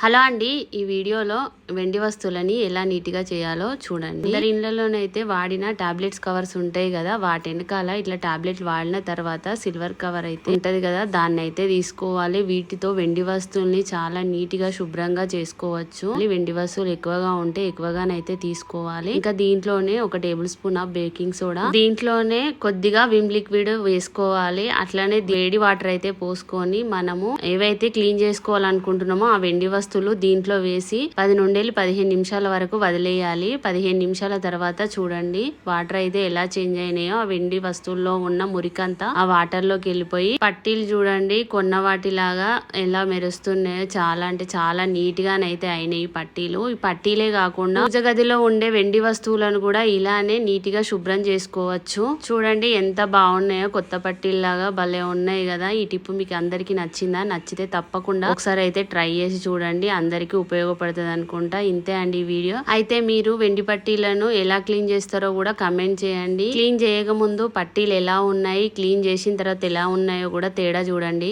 Hello అండి, ఈ వీడియోలో వెండి వస్తువులని ఎలా నీట్గా చేయాలో చూడండి. అందరి ఇళ్లలోనైతే వాడిన టాబ్లెట్స్ కవర్స్ ఉంటాయి కదా, వాటి వెనకాల ఇట్లా టాబ్లెట్లు వాడిన తర్వాత సిల్వర్ కవర్ అయితే ఉంటది కదా, దాన్ని అయితే తీసుకోవాలి. వీటితో వెండి వస్తువుల్ని చాలా నీట్గా శుభ్రంగా చేసుకోవచ్చు. వెండి వస్తువులు ఎక్కువగా ఉంటే ఎక్కువగానైతే తీసుకోవాలి. ఇంకా దీంట్లోనే ఒక table spoon of baking soda, దీంట్లోనే కొద్దిగా విమ్ లిక్విడ్ వేసుకోవాలి. అట్లానే వేడి వాటర్ అయితే పోసుకొని మనము ఏవైతే క్లీన్ చేసుకోవాలనుకుంటున్నామో ఆ వెండి వస్తువులు దీంట్లో వేసి 10 నుండి 15 నిమిషాల వరకు వదిలేయాలి. 15 నిమిషాల తర్వాత చూడండి వాటర్ అయితే ఎలా చేంజ్ అయినాయో, ఆ వెండి వస్తువుల్లో ఉన్న మురికంతా ఆ వాటర్ లోకి వెళ్ళిపోయి పట్టీలు చూడండి కొన్న వాటిలాగా ఎలా మెరుస్తున్నాయో, చాలా అంటే చాలా నీట్ గానైతే అయినాయి పట్టీలు. ఈ పట్టీలే కాకుండా పూజ గదిలో ఉండే వెండి వస్తువులను కూడా ఇలానే నీట్ గా శుభ్రం చేసుకోవచ్చు. చూడండి ఎంత బాగున్నాయో, కొత్త పట్టీల్లాగా భలే ఉన్నాయి కదా. ఈ టిప్ మీకు అందరికి నచ్చిందా? నచ్చితే తప్పకుండా ఒకసారి అయితే ట్రై చేసి చూడండి, అందరికీ ఉపయోగపడుతుంది అనుకుంటా. ఇంతే అండి ఈ వీడియో. అయితే మీరు వెండి పట్టీలను ఎలా క్లీన్ చేస్తారో కూడా కమెంట్ చేయండి. క్లీన్ చేయక ముందు పట్టీలు ఎలా ఉన్నాయి, క్లీన్ చేసిన తర్వాత ఎలా ఉన్నాయో కూడా తేడా చూడండి.